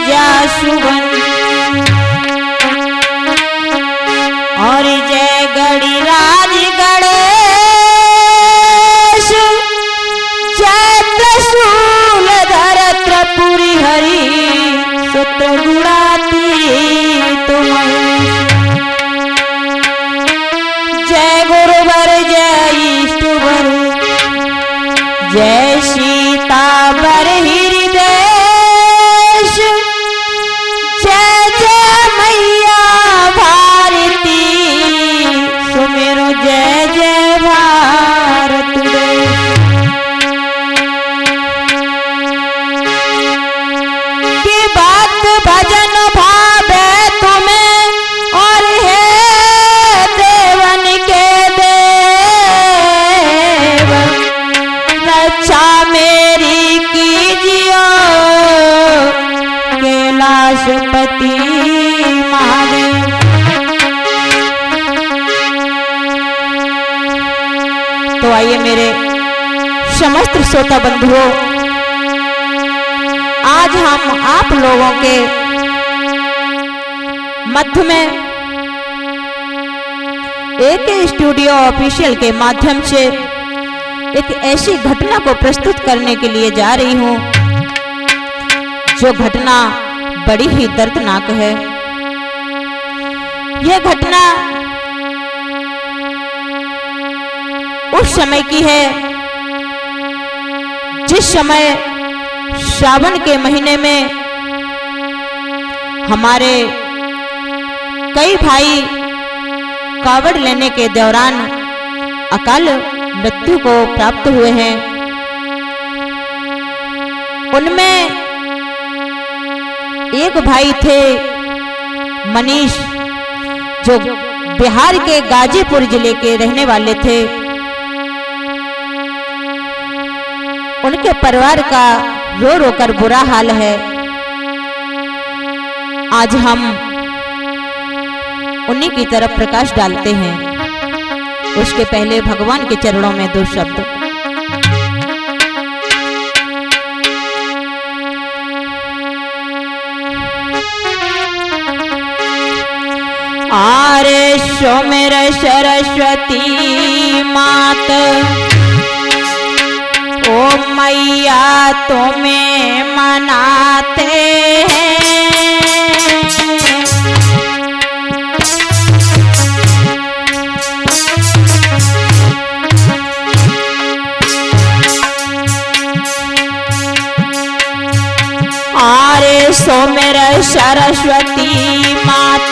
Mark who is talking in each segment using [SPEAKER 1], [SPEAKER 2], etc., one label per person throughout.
[SPEAKER 1] जासुवन और जय गणिराज गणेश जय त्रिशूल धर त्रिपुरी हरि सुत गुणातीत जय गुरुवर जय इष्टवर जय सीतावर हृदयेश जय जय मैया भारती सुमेरो जय जय भारत देश की बात भजन भावे तुम्हें और है देवन के देव रक्षा मेरी कीजियो कैलाशपति महादेव। तो आइए मेरे समस्त श्रोता बंधुओं, आज हम आप लोगों के मध्य में एक स्टूडियो ऑफिशियल के माध्यम से एक ऐसी घटना को प्रस्तुत करने के लिए जा रही हूं जो घटना बड़ी ही दर्दनाक है। यह घटना उस समय की है जिस समय श्रावण के महीने में हमारे कई भाई कावड़ लेने के दौरान अकाल मृत्यु को प्राप्त हुए हैं। उनमें एक भाई थे मनीष, जो बिहार के गाजीपुर जिले के रहने वाले थे। उनके परिवार का रो रो कर बुरा हाल है। आज हम उन्हीं की तरफ प्रकाश डालते हैं। उसके पहले भगवान के चरणों में दो शब्द। आरे सोमेर सरस्वती मात ओ मैया तुम्हें मनाते हैं। आरे सोमेर सरस्वती मात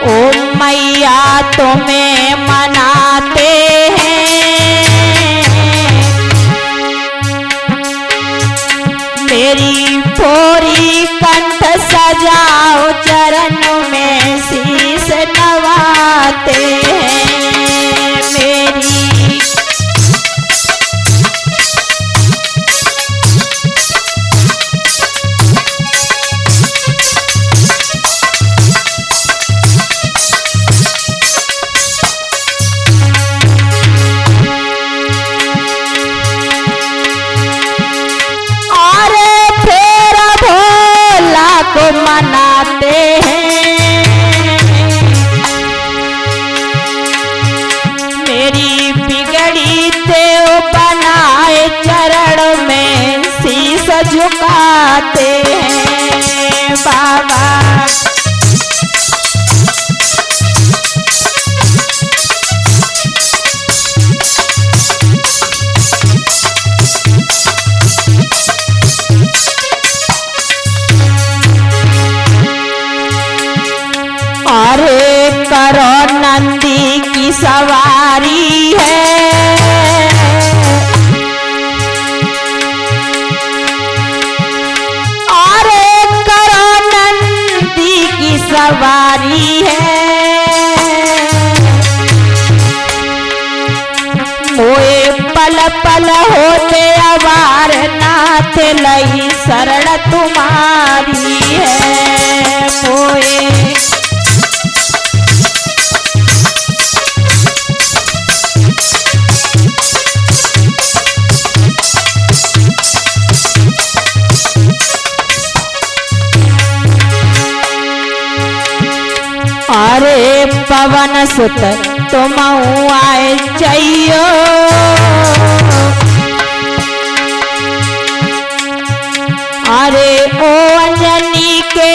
[SPEAKER 1] ओ मैया तुम्हें मनाते हैं। मेरी भोरी कंठ सजाओ चरण में शीश नवाते हैं। मेरी मनाते हैं। मेरी बिगड़ी देव बनाए चरण में शीश झुकाते हैं बाबा। अरे करो नंदी की सवारी है। अरे करो नंदी की सवारी है। मोए पल पल होते अवार नाथ लई शरण तुम्हारी है। मोए पावन सुत तुम आए जइयो। अरे ओ अंजनी के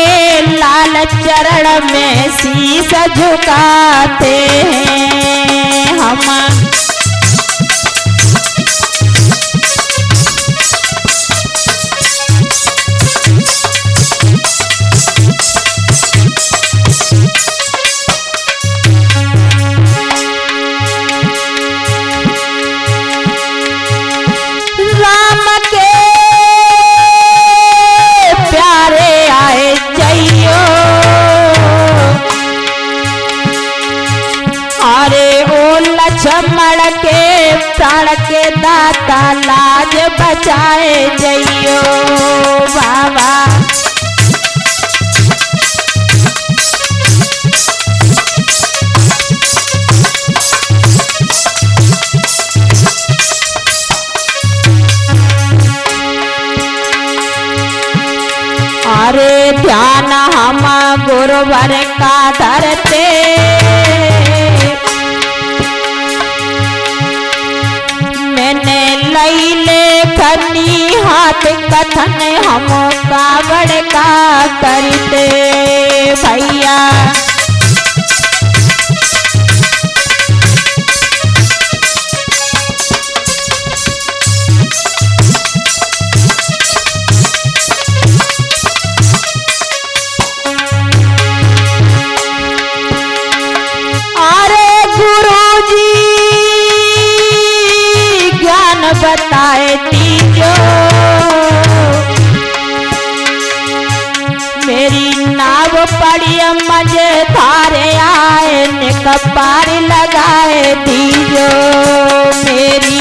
[SPEAKER 1] लाल चरण में शीश झुकाते हैं हम। लक्ष्मण के प्राण के दाता लाज बचाए जइयो बाबा। अरे ध्यान हम गुरुवर का धरते, मैंने लई लेखनी हाथ कथन हम कावड़ का करते भैया। बताए दीजो मेरी नाव पड़ी मजे धारे आए ने कपार लगाए दीजो मेरी।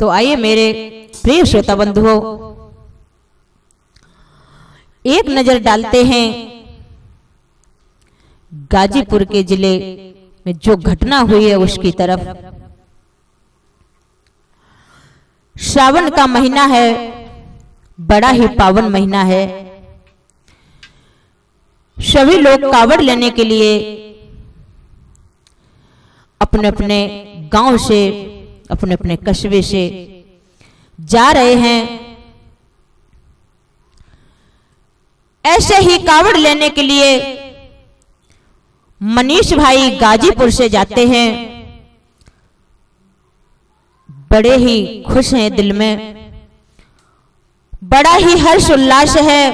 [SPEAKER 1] तो आइए मेरे प्रिय श्रोता बंधुओं, एक नजर डालते हैं गाजीपुर के जिले में जो घटना हुई है उसकी तरफ। श्रावण का महीना है, बड़ा ही पावन महीना है। सभी लोग कावड़ लेने के लिए अपने अपने गांव से, अपने अपने कस्बे से जा रहे हैं। ऐसे ही कावड़ लेने के लिए मनीष भाई गाजीपुर से जाते हैं। बड़े ही खुश हैं दिल में, बड़ा ही हर्ष उल्लास है।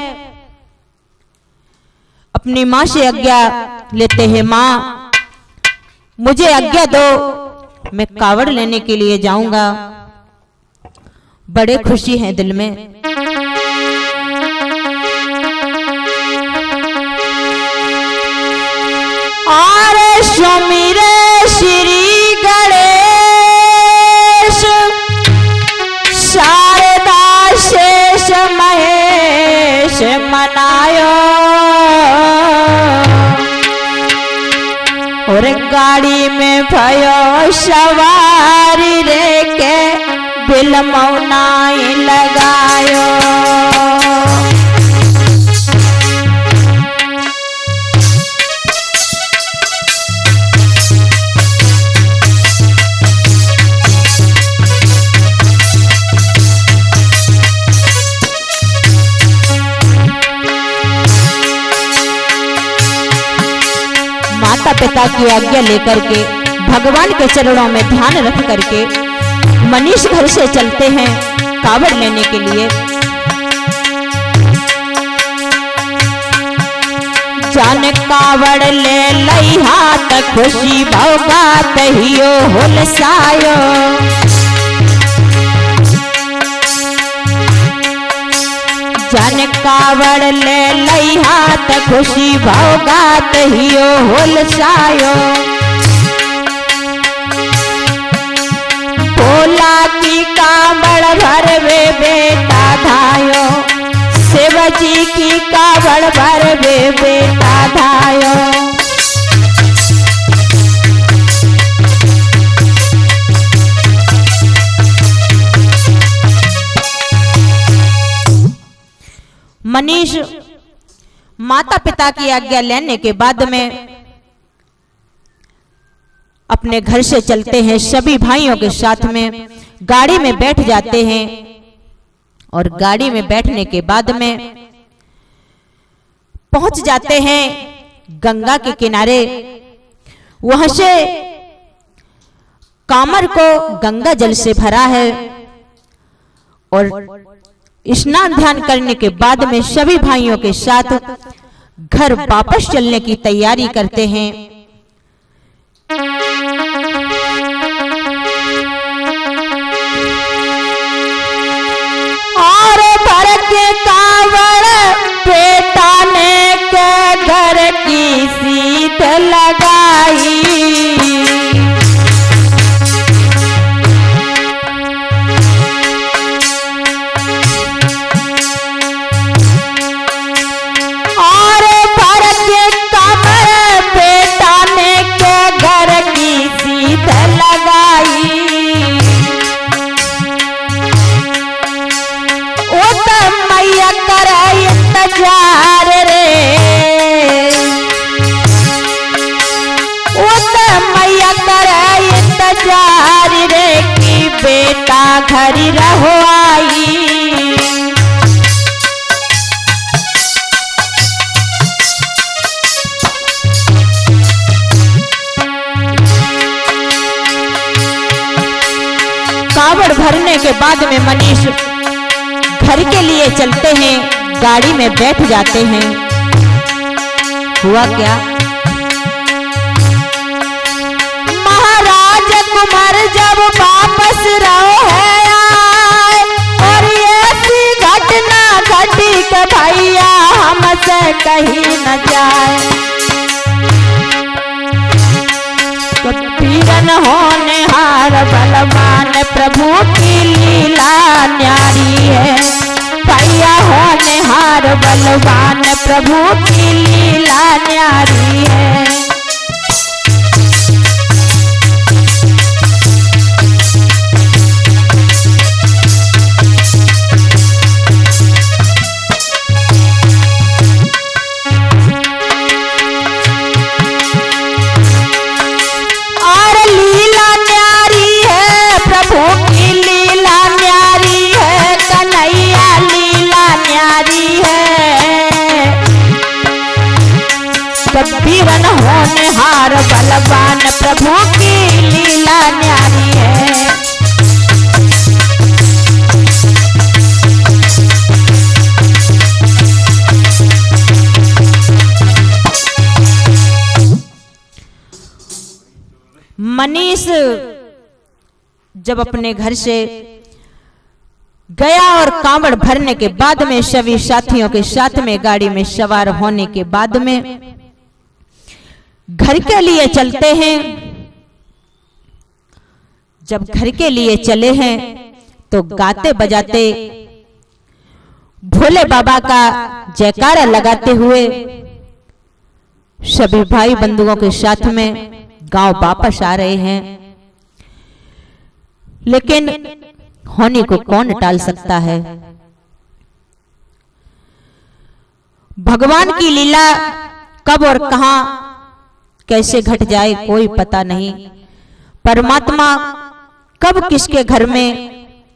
[SPEAKER 1] अपनी मां से आज्ञा लेते हैं, मां मुझे आज्ञा दो, मैं कावड़ लेने के लिए जाऊंगा। बड़े खुशी हैं दिल में। और सुमिरे श्री गणेश शारदा शेष महेश मनायो। और गाड़ी में भयो सवारी रे के बिल मौनाई लगायो। माता पिता की आज्ञा लेकर के, भगवान के चरणों में ध्यान रख करके मनीष घर से चलते हैं कावड़ लेने के लिए। जान कावड़ ले लई हाथ खुशी भौगात हियो हुलसायो। जान कावड़ ले लई हाथ खुशी भौगात हियो हुलसायो। भोला की कावड़ भरवे बेटा धायो, शिव जी की कावड़ भर वे बेटा धायो। मनीष माता पिता की आज्ञा लेने के बाद में अपने घर से चलते हैं, सभी भाइयों के साथ में गाड़ी में बैठ जाते हैं और गाड़ी में बैठने के बाद में पहुंच जाते हैं गंगा के किनारे। वहां से कामर को गंगा जल से भरा है और स्नान ध्यान करने के बाद में सभी भाइयों के साथ घर वापस चलने की तैयारी करते हैं। और भर के कावड़ बेटा ने के घर की सीट लगाई। बेटा घर रहो आई। कावड़ भरने के बाद में मनीष घर के लिए चलते हैं, गाड़ी में बैठ जाते हैं। हुआ क्या, महाराज कुमार जब वापस रहो है आए और ऐसी घटना घटी के भैया हमसे कहीं न जाए। पीरन होने हार बलवान प्रभु की लीला न्यारी है। भैया होने हार बलवान प्रभु की लीला न्यारी है। पीरन होने हार बलवान प्रभु की लीला न्यारी है। मनीष जब अपने घर से गया और कांवड़ भरने के बाद में सभी साथियों के साथ में गाड़ी में सवार होने के बाद में घर के लिए चलते हैं। जब घर के लिए चले हैं तो गाते बजाते भोले बाबा का जयकारा लगाते हुए सभी भाई बंधुओं के साथ में गांव वापस आ रहे हैं। लेकिन होने को कौन टाल सकता है। भगवान की लीला कब और कहां कैसे घट जाए कोई पता नहीं। परमात्मा कब किसके घर में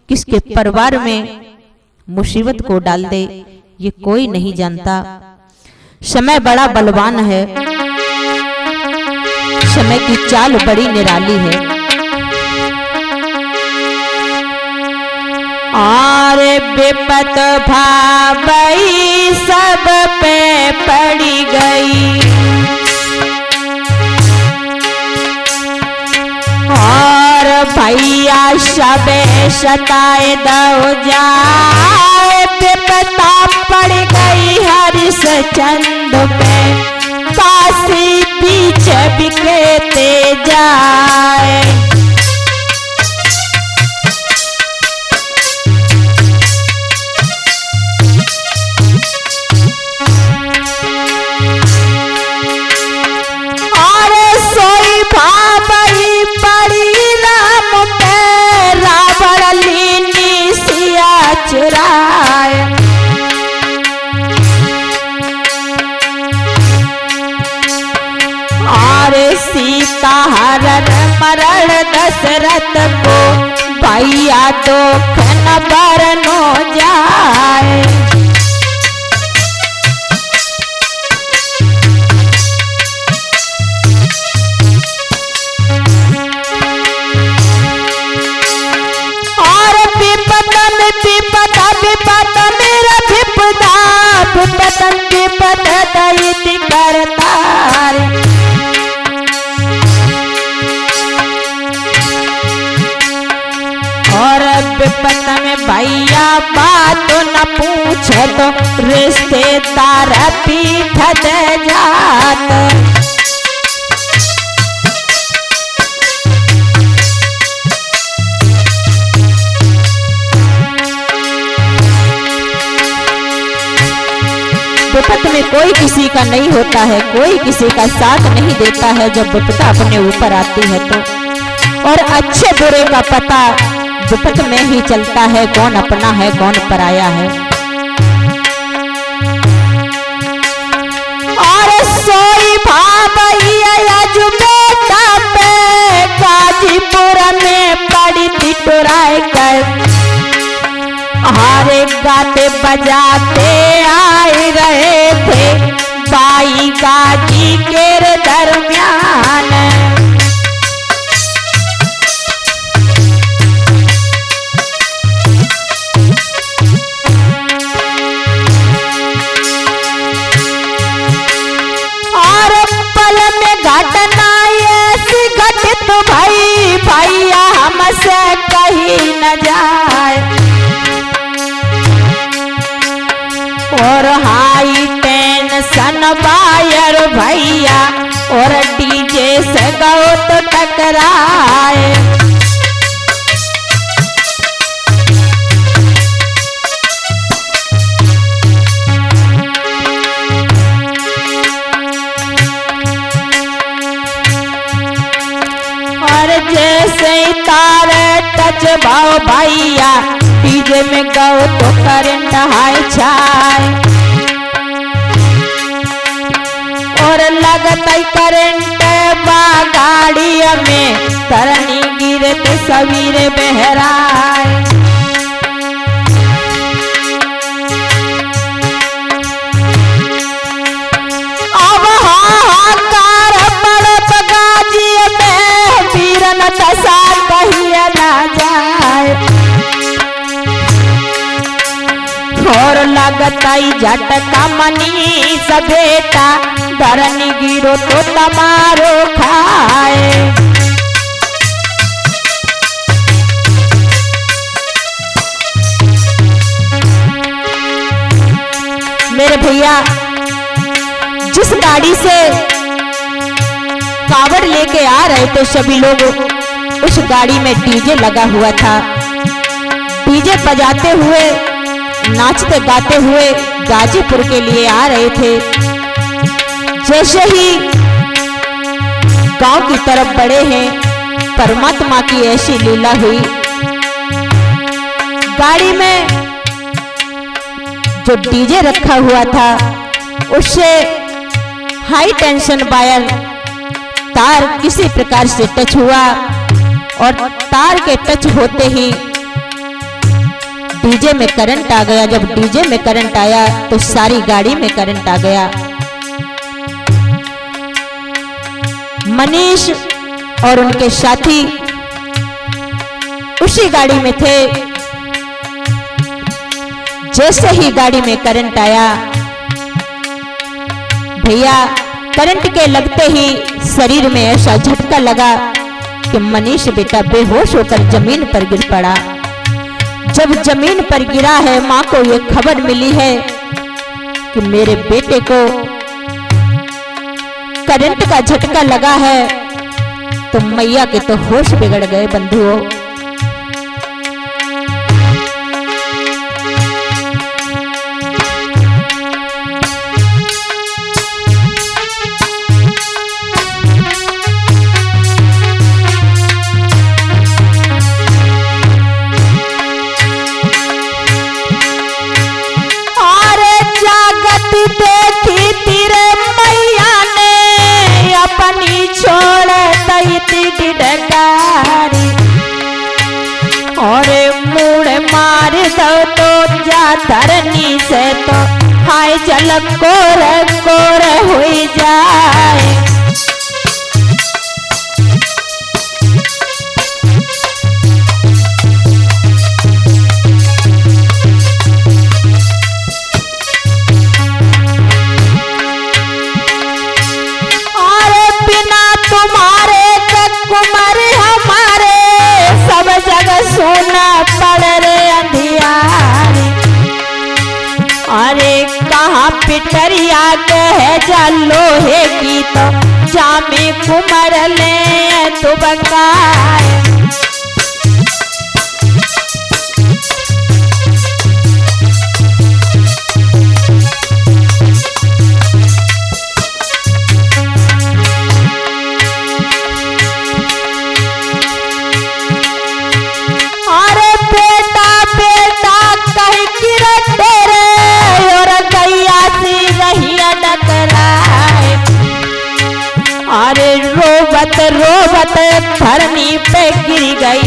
[SPEAKER 1] किसके परिवार में मुसीबत को डाल दे ये कोई नहीं जानता। समय बड़ा बलवान है, समय की चाल बड़ी निराली है। और विपत भावई सब पे पड़ी गई। और भैया सबे सताए दो जाए। विपता पड़ गई हरिश्चंद्र पे काशी बीच बिकेते जाए। टकराए। और सीता हरण मरण दशरथ को भैया दुख न बरनो जाए। और विपदा में विपदा विपदा मेरा विपदा विपदन विपद दैति करतार। और विपद में भैया बात न पूछ तो रिश्तेदार पीठ दे जात। विपद में कोई किसी का नहीं होता है, कोई किसी का साथ नहीं देता है जब विपदा अपने ऊपर आती है तो। और अच्छे बुरे का पता विपद में ही चलता है, कौन अपना है कौन पराया है। और सोई भाभैया जो बेटा पे गाजीपुर में पड़ी थी टुराई कर। हारे गाते बजाते आए रहे थे बाई गाजी के दरमियान। और पल में घटना ऐसी घटित भई भैया हमसे कहीं न जाए। और हाई टेंशन बायर भैया और डीजे से गौ तो टकराए। और जैसे तार टच भाव भैया डीजे में गौ तो करंट हाय छाए। और लगता करंट बा गाड़ी में तरनी गिरते सवीरे बहराए। अब हाहाकार पड़त गाजी में वीरन दशा कहिए ना जाए। और लगताई झटका मनी सभेटा धरनी गिरो तो तमारो खाए। मेरे भैया जिस गाड़ी से कावड़ लेके आ रहे थे सभी लोग, उस गाड़ी में डीजे लगा हुआ था। डीजे बजाते हुए नाचते गाते हुए गाजीपुर के लिए आ रहे थे। जैसे ही गांव की तरफ बढ़े हैं, परमात्मा की ऐसी लीला हुई। गाड़ी में जो डीजे रखा हुआ था उससे हाई टेंशन वायर तार किसी प्रकार से टच हुआ। और तार के टच होते ही डीजे में करंट आ गया। जब डीजे में करंट आया तो सारी गाड़ी में करंट आ गया। मनीष और उनके साथी उसी गाड़ी में थे। जैसे ही गाड़ी में करंट आया भैया, करंट के लगते ही शरीर में ऐसा झटका लगा कि मनीष बेटा बेहोश होकर जमीन पर गिर पड़ा। जब जमीन पर गिरा है, मां को ये खबर मिली है कि मेरे बेटे को करंट का झटका लगा है, तो मैया के तो होश बिगड़ गए बंधुओं। डिडकारी। और मुड़ मार दो तो जा धरनी से तो हाय जल कोर कोर हुई जाए। कुमार हमारे सब जगह सोना पड़ रे अंधियारी। अरे कहाँ पिटरिया कह जा लोहे की तो जामे कुमर ले तो बकाए। अरे रोबत रोबत धरनी पे गिर गई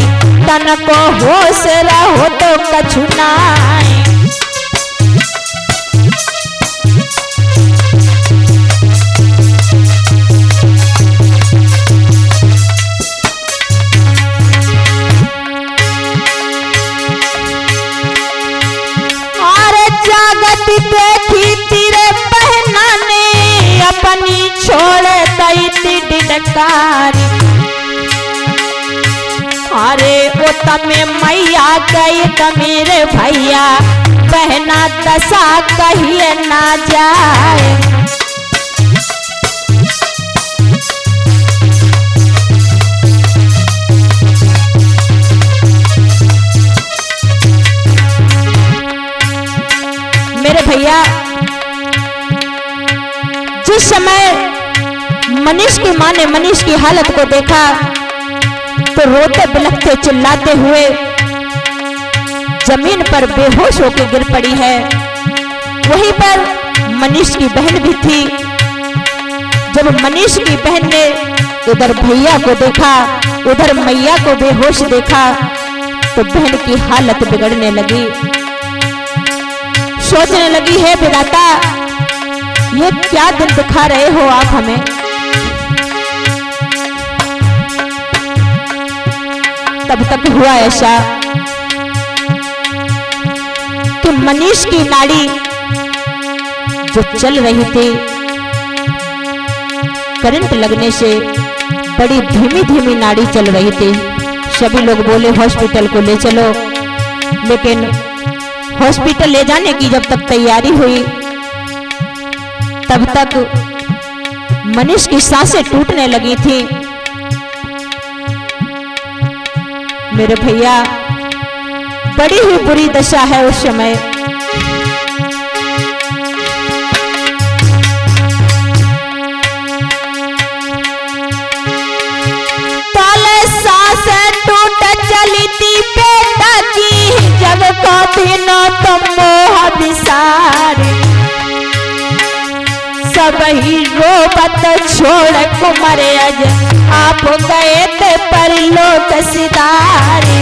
[SPEAKER 1] तन को होश रहो तो कछु नाय। अरे जागत देखी तेरे पहनाने अपनी छोड़ डिडकारी। अरे ओ तमे मैया गई त मेरे भैया बहना दशा कहिए ना जाए। मेरे भैया जिस समय मनीष की मां ने मनीष की हालत को देखा तो रोते बिलखते चिल्लाते हुए जमीन पर बेहोश होकर गिर पड़ी है। वहीं पर मनीष की बहन भी थी। जब मनीष की बहन ने उधर भैया को देखा उधर मैया को बेहोश देखा तो बहन की हालत बिगड़ने लगी। सोचने लगी, है विधाता ये क्या दिन दिखा रहे हो आप हमें। तब तक हुआ ऐसा कि मनीष की नाड़ी जो चल रही थी करंट लगने से बड़ी धीमी धीमी नाड़ी चल रही थी। सभी लोग बोले हॉस्पिटल को ले चलो, लेकिन हॉस्पिटल ले जाने की जब तक तैयारी हुई तब तक मनीष की सांसें टूटने लगी थी। मेरे भैया बड़ी ही बुरी दशा है उस समय। ताले सांसें टूट चली थी बेटा की जब को दिनों तुम मोह बिसारी। सबही रोबत छोड़ कुमर अज आप गए थे परलोक सिधारे।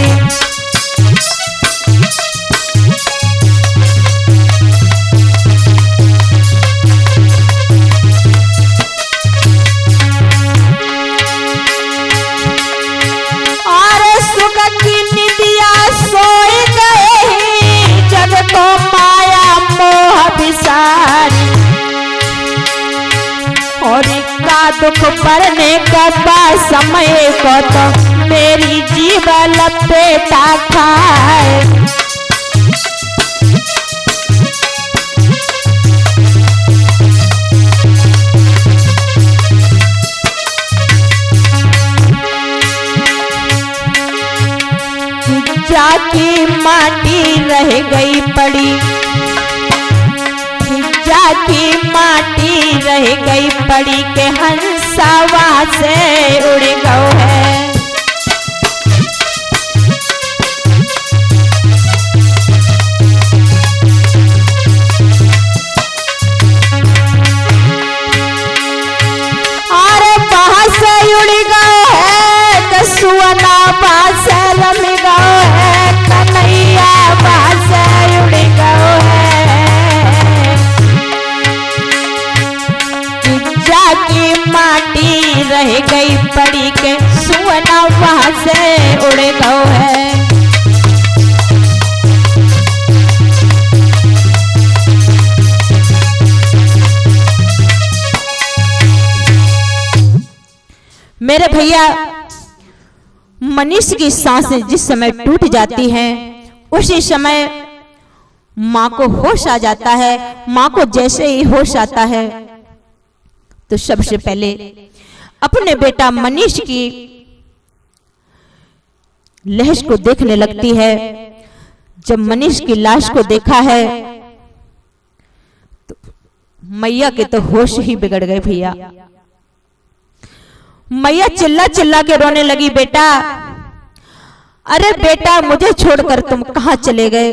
[SPEAKER 1] और सुख की निदिया सोए गए जग को माया मोह बिसारी। और का दुख पड़ने का समय को तो मेरी जीव लपेटा खाए। जाकी माटी रह गई पड़ी, जाकी माटी रह गई पड़ी के हंसा वहां से उड़ गओ है। अरे वहां से उड़ गओ है रह गई पड़ी के सुना वहां से उड़ गओ है। मेरे भैया, मनीष की सांसें जिस समय टूट जाती हैं उसी समय मां को होश आ जाता है। मां को जैसे ही होश आता है तो सबसे पहले अपने बेटा मनीष की लाश को देखने लगती है। जब मनीष की लाश को देखा है तो मैया के तो होश ही बिगड़ गए भैया। मैया चिल्ला चिल्ला के रोने लगी, बेटा, अरे बेटा, मुझे छोड़कर तुम कहां चले गए?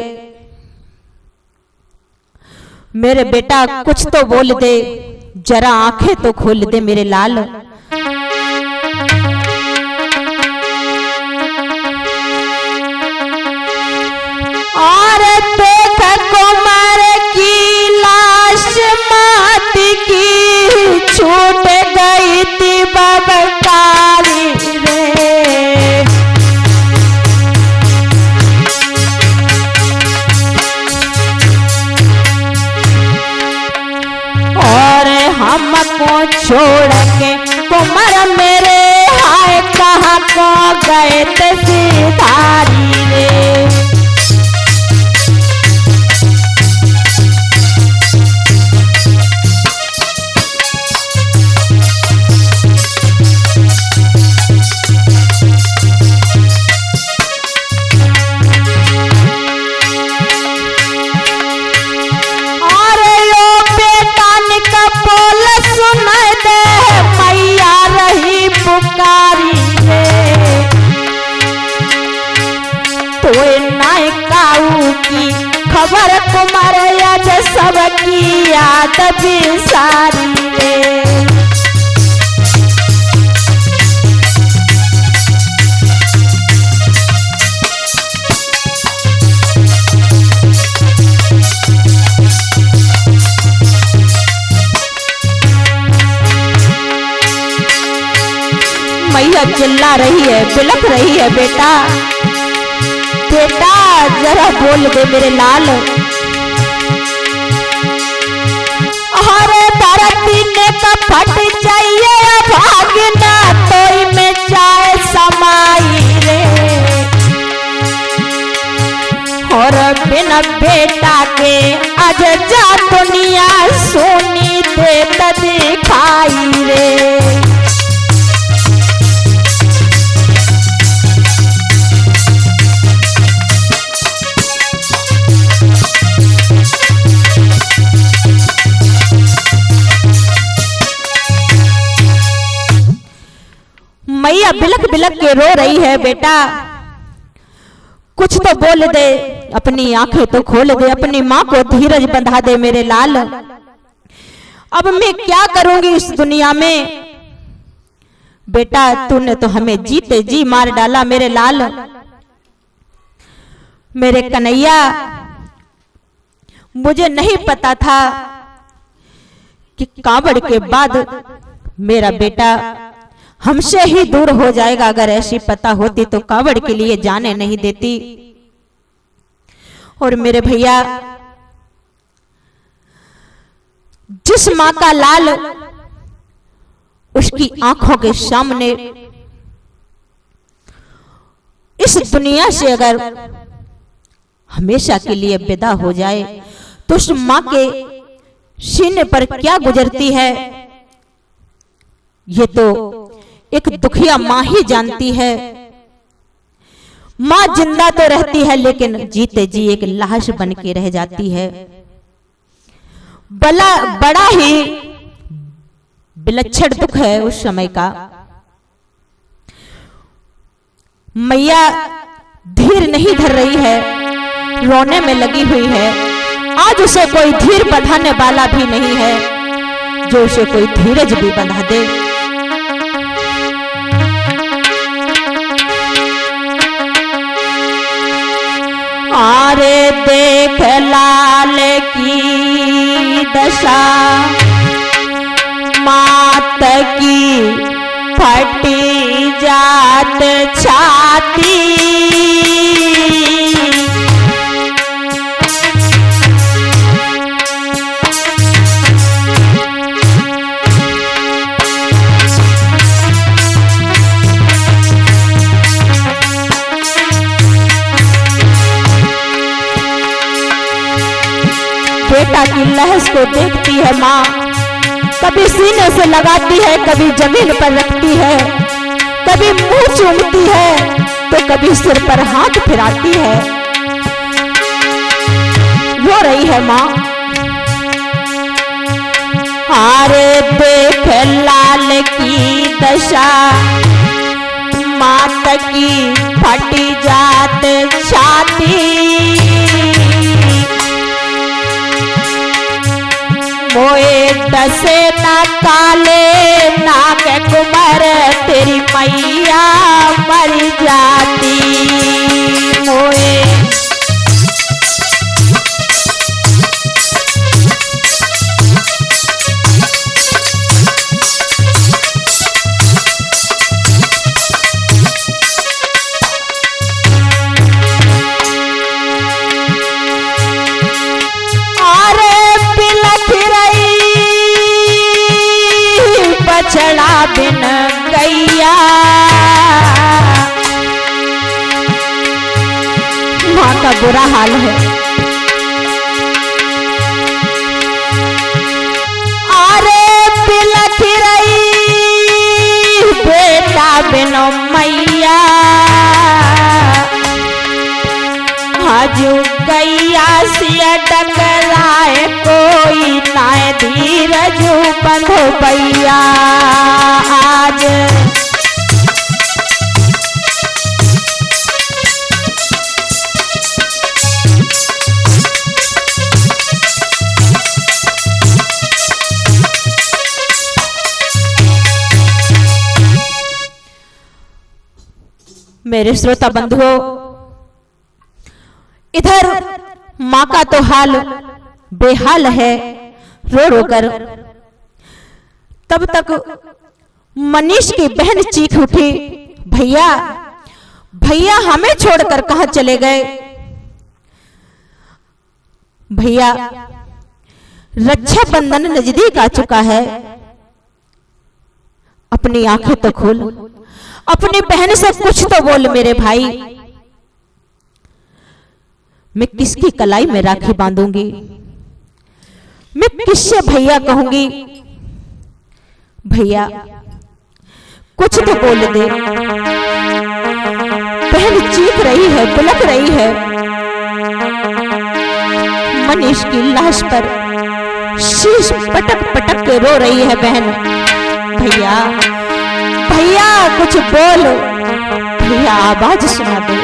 [SPEAKER 1] मेरे बेटा कुछ तो बोल दे, जरा आंखें तो खोल दे मेरे लाल। और देख कुमार की लाश माटी की छूट गई थी बबकारी रे। और हमको छोड़ के कुमार मेरे हाय कहाँ को गए थे सिधारी रे। खबर कुमार आज सबकी याद भी सारी रे। मैया चिल्ला रही है, बिलख रही है, बेटा बेटा जरा बोल दे मेरे लाल। अरे धरती ने तो फट जाइए भागना तोई में जाए समाई रे। और बिना बेटा के आज जा दुनिया सोनी दे दिखाई रे। मैया बिलख बिलख के रो रही है, बेटा कुछ तो बोल दे, अपनी आंखें तो खोल दे, अपनी मां को धीरज बंधा दे मेरे लाल। अब मैं क्या करूंगी इस दुनिया में? बेटा तूने तो हमें जीते जी मार डाला मेरे लाल। मेरे कन्हैया, मुझे नहीं पता था कि कांवड़ के बाद मेरा बेटा हमसे ही दूर हो जाएगा। अगर ऐसी पता होती तो कांवड़ के लिए जाने नहीं देती। और मेरे भैया, जिस मां का लाल उसकी आंखों के सामने इस दुनिया से अगर हमेशा के लिए विदा हो जाए तो उस मां के सीने पर क्या गुजरती है, ये तो एक दुखिया मां ही जानती है। मां जिंदा तो रहती है लेकिन जीते जी एक लाश बन के रह जाती है। बड़ा ही विलक्षण दुख है उस समय का। मैया धीर नहीं धर रही है, रोने में लगी हुई है। आज उसे कोई धीर बंधाने वाला भी नहीं है जो उसे कोई धीरज भी बंधा दे। आरे देख लाल की दशा, मात की जाती। बेटा की लहस को देखती है माँ, कभी सीने से लगाती है, कभी जमीन पर रखती है, कभी मुंह चूमती है तो कभी सिर पर हाथ फिराती है। रो रही है माँ। हारे देख लाल की दशा, मात की फटी जात छाती। मोए दसे न काले नाग कुमार, तेरी मैया मर जाती। मोए बछड़ा बिन गैया, माँ का बुरा हाल है। अरे बिलख रही बेटा बिन मैया, हाजू गैया सिया टकराए कोई नाय धीरजू बंधो भैया। आज मेरे श्रोता बंधुओं, इधर माँ का तो हाल बेहाल है, रो रो कर। तब तक मनीष की बहन चीख उठी, भैया भैया हमें छोड़कर कहां चले गए? भैया रक्षाबंधन नजदीक आ चुका है, अपनी आंखें तो खोल, अपनी बहन से कुछ तो बोल मेरे भाई। मैं किसकी कलाई में राखी बांधूंगी? मैं किससे भैया कहूंगी? भैया कुछ तो बोल दे। बहन चीख रही है, बिलख रही है। मनीष की लाश पर शीश पटक पटक के रो रही है बहन। भैया भैया कुछ बोल, भैया आवाज सुना दे।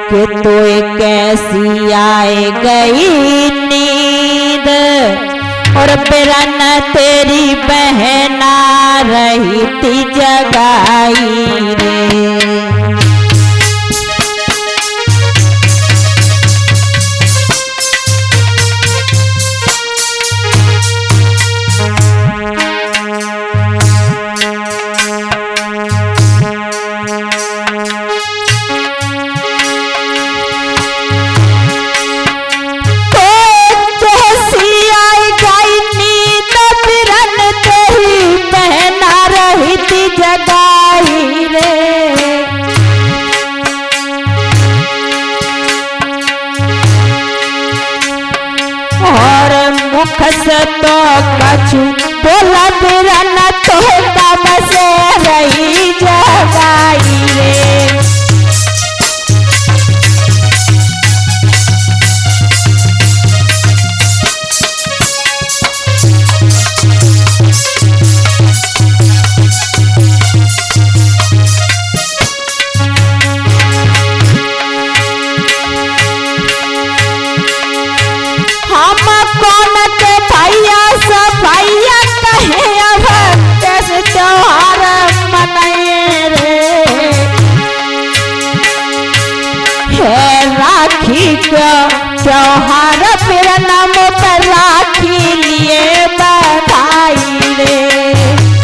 [SPEAKER 1] कि तोए कैसी आए गई नींद, और बिरन तेरी बहना रही थी जगाई रे। तो कछु बोला बिरन तो तब से रही जगाई रे। सफैया कहे अब कैसे त्योहार मनाए रे। है राखी का त्योहार, फिर नाम पर राखी लिए बधाई रे।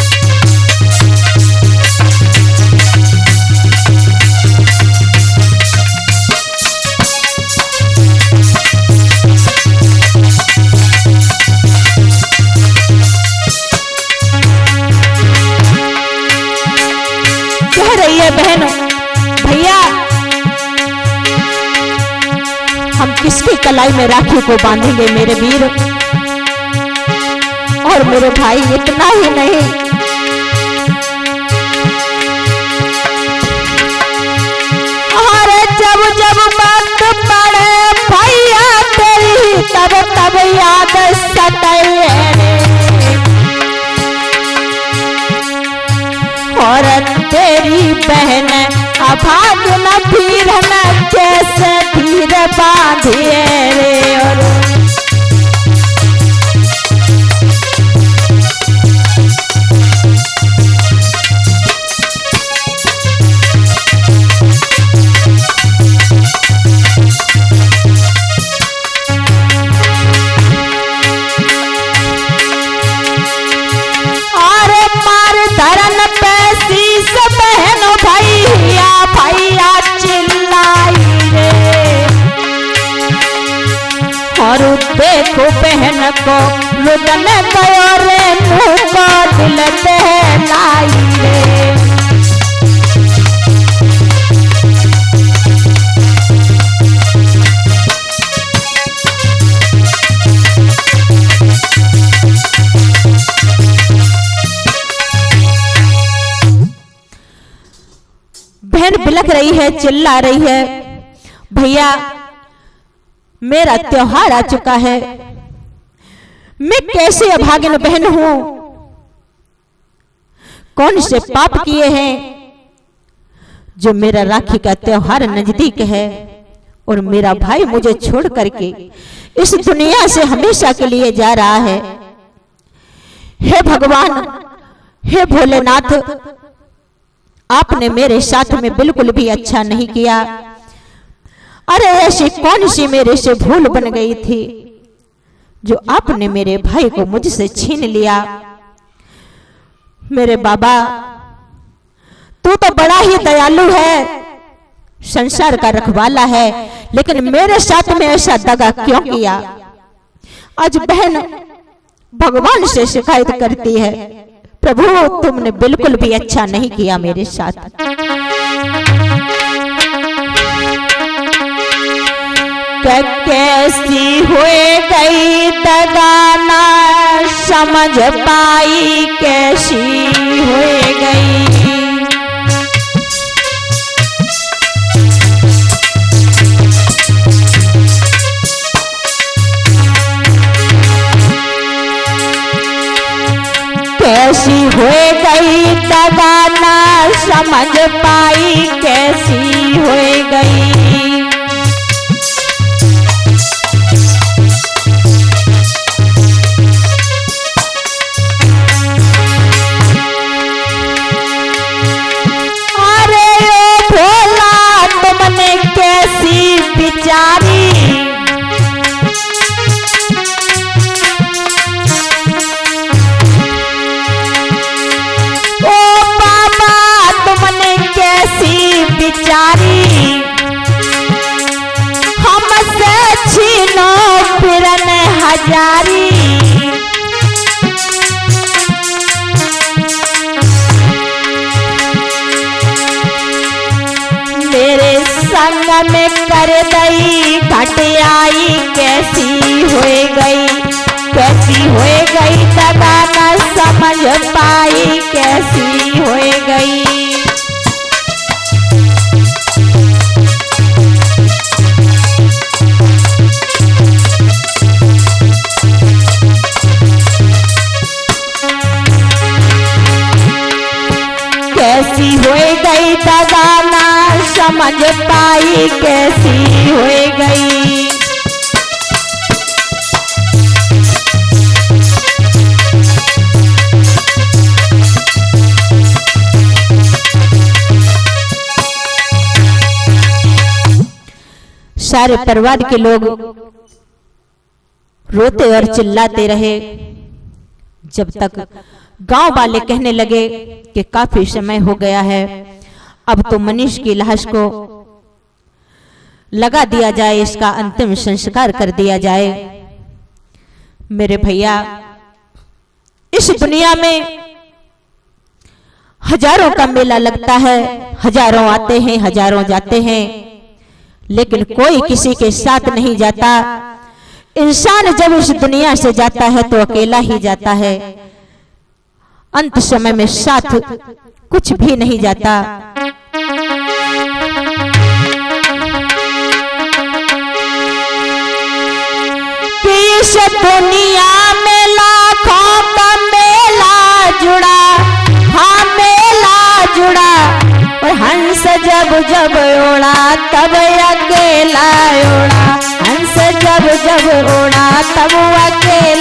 [SPEAKER 1] कलाई में राखी को बांधेंगे मेरे वीर। और मेरे भाई इतना ही नहीं, और जब जब बात पड़े भैया तेरी तब तब याद सताए रे। और तेरी बहन अभाग न फिर न कैसे धीर बांधिए रे। और देखो बहन को रुदन गयो रे मुँह को दिल दहलाई रे। बहन बिलख रही है, चिल्ला रही है, भैया मेरा त्योहार आ चुका है, मैं कैसे अभागिन बहन हूं, कौन से पाप किए हैं जो मेरा राखी का त्योहार नजदीक है और मेरा भाई मुझे छोड़ करके इस दुनिया से हमेशा के लिए जा रहा है। हे भगवान, हे भोलेनाथ, आपने मेरे साथ में बिल्कुल भी अच्छा नहीं किया। अरे ऐसी कौन सी मेरे से भूल बन गई थी जो आपने मेरे भाई को मुझसे छीन लिया। मेरे बाबा, तू तो बड़ा ही दयालु है, संसार का रखवाला है, लेकिन मेरे साथ में ऐसा दगा क्यों किया। आज बहन भगवान से शिकायत करती है, प्रभु तुमने बिल्कुल भी अच्छा नहीं किया मेरे साथ। कैसी हुए गई दगाना समझ पाई, कैसी हुए गई। कैसी हुए गई दगाना समझ पाई, कैसी हुए गई। हमसे छीनो फिरन हजारी, मेरे संग में कर दई घटियाई, कैसी हुए गई, कैसी हुए गई दगाना समझ पाई, कैसी हुए गई। कैसी हुए गई दगाना समझ पाई, कैसी हुए गई। सारे परिवार के लोग रोते और चिल्लाते रहे, जब तक गांव वाले कहने लगे कि काफी समय हो गया है, अब तो मनीष की लाश को लगा दिया जाए, इसका अंतिम संस्कार कर दिया जाए। मेरे भैया, इस दुनिया में हजारों का मेला लगता है, हजारों आते हैं, हजारों जाते हैं, लेकिन कोई किसी के साथ नहीं जाता। इंसान जब इस दुनिया से जाता है तो अकेला ही जाता है, अंत समय में साथ कुछ भी नहीं जाता। कि इस दुनिया में लाखों का मेला जुड़ा, हाँ मेला जुड़ा, और हंस जब जब उड़ा तब अकेला उड़ा, हंस जब जब उड़ा तब अकेला